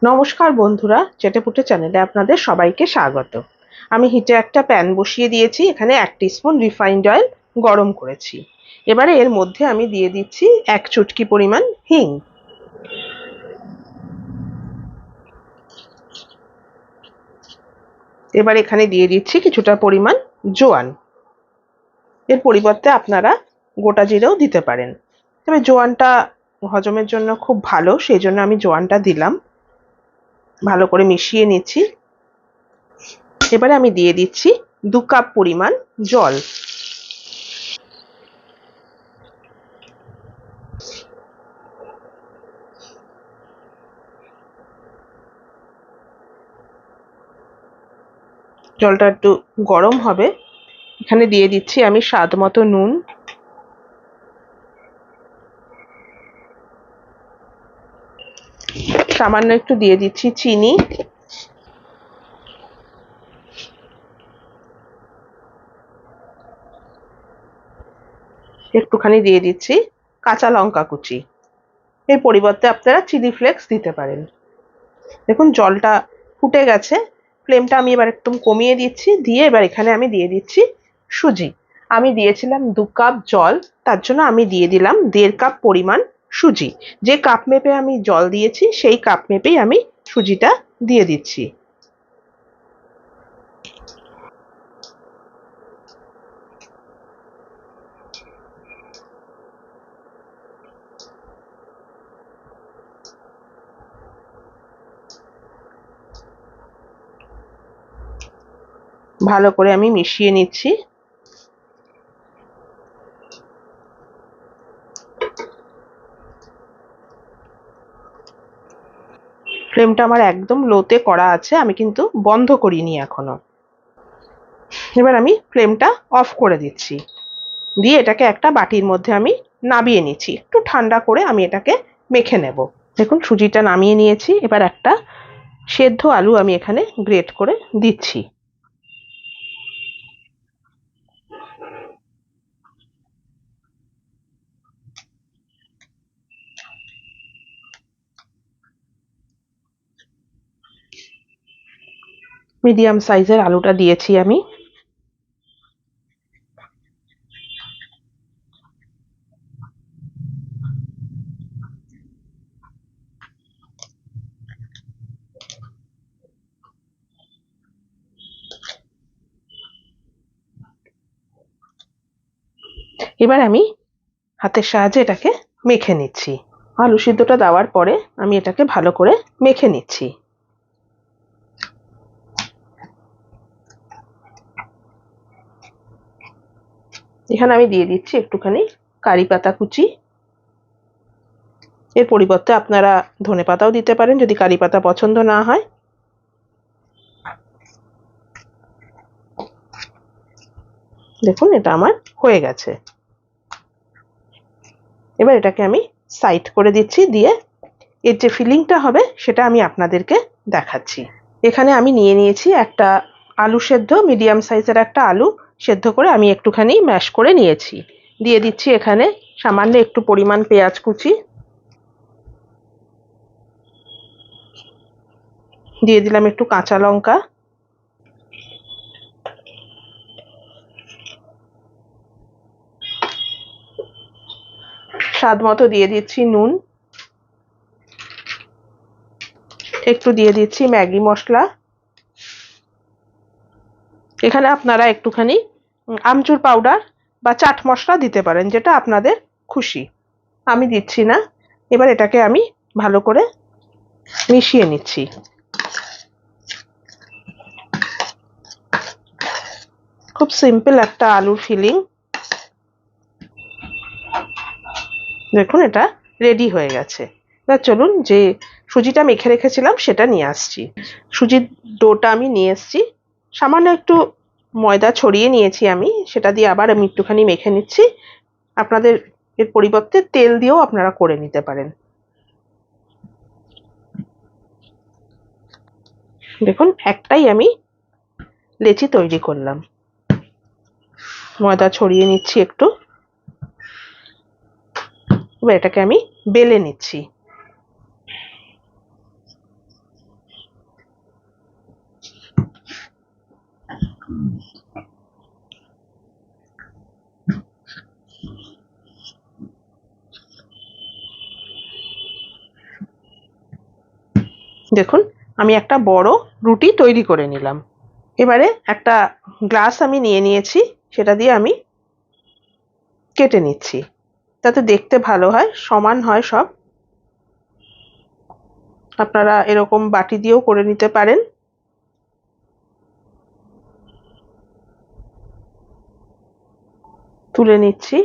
নমস্কার বন্ধুরা, চেটেপুটে চ্যানেলে আপনাদের সবাইকে স্বাগত। আমি হিটে একটা প্যান বসিয়ে দিয়েছি। এখানে 1 টিস্পুন রিফাইন্ড অয়েল গরম করেছি। এবারে এর মধ্যে আমি দিয়ে দিচ্ছি 1 চুটকি পরিমাণ হিং। এবার এখানে দিয়ে দিচ্ছি কিছুটা পরিমাণ জোয়ান। এর পরিবর্তে আপনারা গোটা জিরেও দিতে পারেন, তবে জোয়ানটা হজমের জন্য খুব ভালো, সেই জন্য আমি জোয়ানটা দিলাম। ভালো করে মিশিয়ে নিচ্ছি। এবারে আমি দিয়ে দিচ্ছি 2 কাপ পরিমাণ জল। জলটা একটু গরম হবে। এখানে দিয়ে দিচ্ছি আমি স্বাদ মতো নুন, সামান্য একটু দিয়ে দিচ্ছি চিনি, একটুখানি দিয়ে দিচ্ছি কাঁচা লঙ্কা কুচি। এর পরিবর্তে আপনারা চিলি ফ্লেক্স দিতে পারেন। দেখুন জলটা ফুটে গেছে। ফ্লেমটা আমি এবার একদম কমিয়ে দিচ্ছি। দিয়ে এবার এখানে আমি দিয়ে দিচ্ছি সুজি। আমি দিয়েছিলাম 2 কাপ জল, তার জন্য আমি দিয়ে দিলাম 1.5 কাপ পরিমাণ সুজি। যে কাপ মেপে আমি জল দিয়েছি সেই কাপ মেপেই আমি সুজিটা দিয়ে দিচ্ছি। ভালো করে আমি মিশিয়ে নিচ্ছি। ফ্লেমটা আমার একদম লোতে করা আছে, আমি কিন্তু বন্ধ করিনি এখনো। এবার আমি ফ্লেমটা অফ করে দিচ্ছি। দিয়ে এটাকে একটা বাটির মধ্যে আমি নামিয়ে নিচ্ছি। একটু ঠান্ডা করে আমি এটাকে মেখে নেব। দেখুন সুজিটা নামিয়ে নিয়েছি। এবার একটা সেদ্ধ আলু আমি এখানে গ্রেট করে দিচ্ছি। মিডিয়াম সাইজের আলুটা দিয়েছি আমি। এবার আমি হাতের সাহায্যে এটাকে মেখে নিচ্ছি। আলু সিদ্ধটা দেওয়ার পরে আমি এটাকে ভালো করে মেখে নিচ্ছি। এখানে আমি দিয়ে দিচ্ছি একটুখানি কারি পাতা কুচি। এর পরিবর্তে আপনারা ধনেপাতাও দিতে পারেন যদি কারি পাতা পছন্দ না হয়। দেখুন এটা আমার হয়ে গেছে। এবার এটাকে আমি সাইড করে দিচ্ছি। দিয়ে এর যে ফিলিংটা হবে সেটা আমি আপনাদেরকে দেখাচ্ছি। এখানে আমি নিয়ে নিয়েছি একটা আলু সেদ্ধ, মিডিয়াম সাইজের একটা আলু সেদ্ধ করে আমি একটুখানি ম্যাশ করে নিয়েছি। দিয়ে দিচ্ছি এখানে সামান্য একটু পরিমাণ পেঁয়াজ কুচি, দিয়ে দিলাম একটু কাঁচা লঙ্কা, স্বাদ মতো দিয়ে দিচ্ছি নুন, একটু দিয়ে দিচ্ছি ম্যাগি মশলা। এখানে আপনারা একটুখানি আমচুর পাউডার বা চাট মশলা দিতে পারেন, যেটা আপনাদের খুশি। আমি দিচ্ছি না। এবার এটাকে আমি ভালো করে মিশিয়ে নিচ্ছি। খুব সিম্পল একটা আলুর ফিলিং। দেখুন এটা রেডি হয়ে গেছে। এবার চলুন যে সুজিটা মেখে রেখেছিলাম সেটা নিয়ে আসছি। সুজির ডোটা আমি নিয়ে এসছি। সামান্য একটু ময়দা ছড়িয়ে নিয়েছি আমি, সেটা দিয়ে আবার আমি একটুখানি মেখে নিচ্ছি। আপনাদের এর পরিবর্তে তেল দিয়েও আপনারা করে নিতে পারেন। দেখুন একটাই আমি লেচি তৈরি করলাম। ময়দা ছড়িয়ে নিচ্ছি একটু। এবার এটাকে আমি বেলে নিচ্ছি। দেখুন আমি একটা বড় রুটি তৈরি করে নিলাম। এবারে একটা গ্লাস আমি নিয়ে নিয়েছি, সেটা দিয়ে আমি কেটে নিচ্ছি, যাতে দেখতে ভালো হয়, সমান হয় সব। আপনারা এরকম বাটি দিয়েও করে নিতে পারেন। তুলে নিচ্ছি।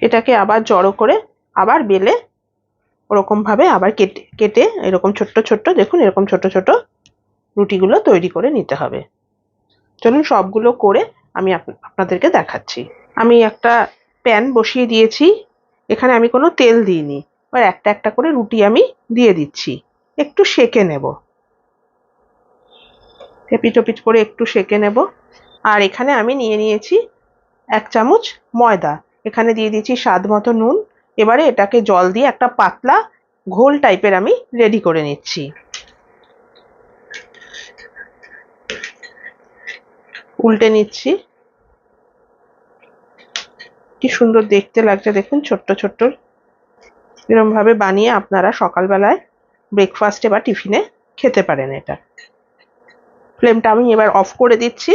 এটাকে আবার জড়ো করে আবার বেলে ওরকম ভাবে আবার কেটে কেটে এরকম ছোট্ট ছোট্ট, দেখুন এরকম ছোট ছোট রুটিগুলো তৈরি করে নিতে হবে। চলুন সবগুলো করে আমি আপনাদেরকে দেখাচ্ছি। আমি একটা প্যান বসিয়ে দিয়েছি, এখানে আমি কোনো তেল দিইনি। এবার একটা একটা করে রুটি আমি দিয়ে দিচ্ছি, একটু সেঁকে নেব, এপিট ওপিট করে একটু সেঁকে নেব। আর এখানে আমি নিয়ে নিয়েছি 1 চামচ ময়দা, এখানে দিয়ে দিয়েছি স্বাদ মতো নুন। এবারে এটাকে জল দিয়ে একটা পাতলা ঘোল টাইপের আমি রেডি করে নিচ্ছি। উল্টে নিচ্ছি। কি সুন্দর দেখতে লাগছে দেখুন, ছোট্ট ছোট্ট। এরকম ভাবে বানিয়ে আপনারা সকালবেলায় ব্রেকফাস্টে বা টিফিনে খেতে পারেন এটা। ফ্লেমটা আমি এবার অফ করে দিচ্ছি।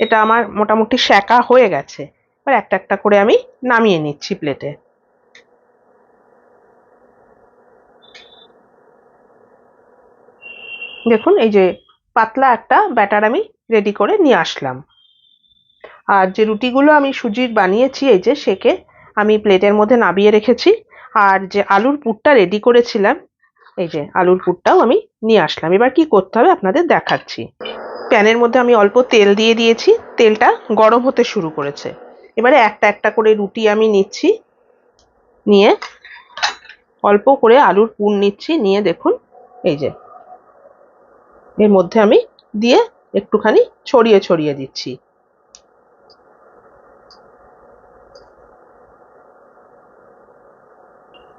এটা আমার মোটামুটি সেঁকা হয়ে গেছে। এবার একটা একটা করে আমি নামিয়ে নিচ্ছি প্লেটে। দেখুন এই যে পাতলা একটা ব্যাটার আমি রেডি করে নিয়ে আসলাম। আর যে রুটিগুলো আমি সুজির বানিয়েছি এই যে সেঁকে আমি প্লেটের মধ্যে নামিয়ে রেখেছি। আর যে আলুর পুরটা রেডি করেছিলাম, এই যে আলুর পুরটাও আমি নিয়ে আসলাম। এবার কি করতে হবে আপনাদের দেখাচ্ছি। প্যানের মধ্যে আমি অল্প তেল দিয়ে দিয়েছি, তেলটা গরম হতে শুরু করেছে। এবারে একটা একটা করে রুটি আমি নিচ্ছি, নিয়ে অল্প করে আলুর পুর নিচ্ছি, নিয়ে দেখুন এই যে এর মধ্যে আমি দিয়ে একটুখানি ছড়িয়ে ছড়িয়ে দিচ্ছি।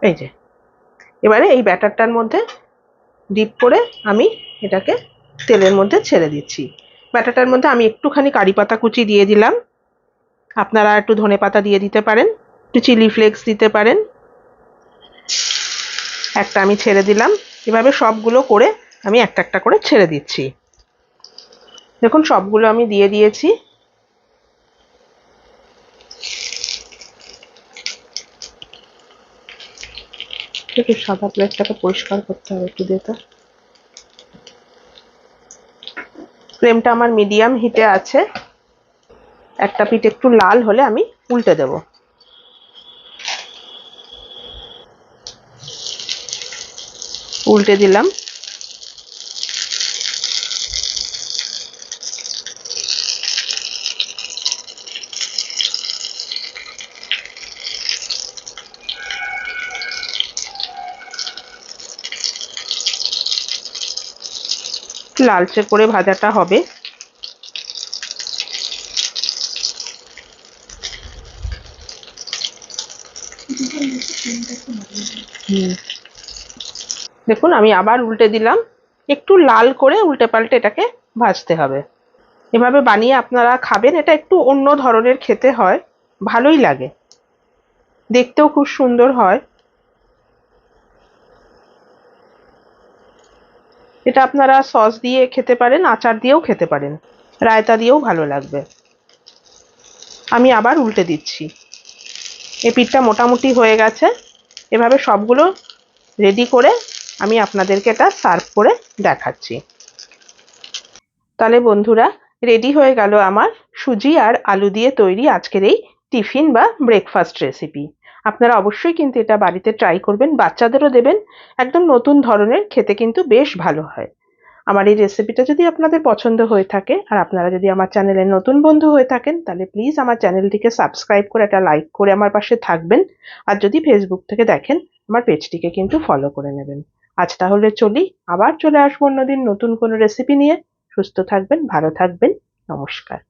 এই যে এবারে এই ব্যাটারটার মধ্যে ডিপ করে আমি এটাকে তেলের মধ্যে ছেড়ে দিচ্ছি। ব্যাটারটার মধ্যে আমি একটুখানি কারি পাতা কুচি দিয়ে দিলাম, আপনারা একটু ধনে পাতা দিয়ে দিতে পারেন, একটু চিলি ফ্লেক্স দিতে পারেন। একটা আমি ছেড়ে দিলাম। এভাবে সবগুলো করে আমি একটা একটা করে ছেড়ে দিচ্ছি। দেখুন সবগুলো আমি দিয়ে দিয়েছি। একটু সাদা প্লেটটাকে পরিষ্কার করতে হবে, একটু দিয়ে তো। ফ্লেমটা আমার মিডিয়াম হিটে আছে। একটা পিঠ একটু লাল হলে আমি উল্টে দেব। উল্টে দিলাম। লালচে করে ভাজাটা হবে। দেখুন আমি আবার উল্টে দিলাম, একটু লাল করে উল্টে পাল্টে এটাকে ভাজতে হবে। এভাবে বানিয়ে আপনারা খাবেন, এটা একটু অন্য ধরনের খেতে হয়, ভালোই লাগে, দেখতেও খুব সুন্দর হয়। এটা আপনারা সস দিয়ে খেতে পারেন, আচার দিয়েও খেতে পারেন, রায়তা দিয়েও ভালো লাগবে। আমি আবার উল্টে দিচ্ছি। এই পিঠটা মোটামুটি হয়ে গেছে। এভাবে সবগুলো রেডি করে আমি আপনাদেরকে এটা সার্ভ করে দেখাচ্ছি। তাহলে বন্ধুরা, রেডি হয়ে গেল আমার সুজি আর আলু দিয়ে তৈরি আজকের এই টিফিন বা ব্রেকফাস্ট রেসিপি। আপনারা অবশ্যই কিন্তু এটা বাড়িতে ট্রাই করবেন, বাচ্চাদেরও দেবেন, একদম নতুন ধরনের, খেতে কিন্তু বেশ ভালো হয়। আমার এই রেসিপিটা যদি আপনাদের পছন্দ হয়ে থাকে আর আপনারা যদি আমার চ্যানেলের নতুন বন্ধু হয়ে থাকেন, তাহলে প্লিজ আমার চ্যানেলটিকে সাবস্ক্রাইব করে একটা লাইক করে আমার পাশে থাকবেন। আর যদি ফেসবুক থেকে দেখেন, আমার পেজটিকে কিন্তু ফলো করে নেবেন। আজ তাহলে চলি, আবার চলে আসবো অন্যদিন নতুন কোনো রেসিপি নিয়ে। সুস্থ থাকবেন, ভালো থাকবেন, নমস্কার।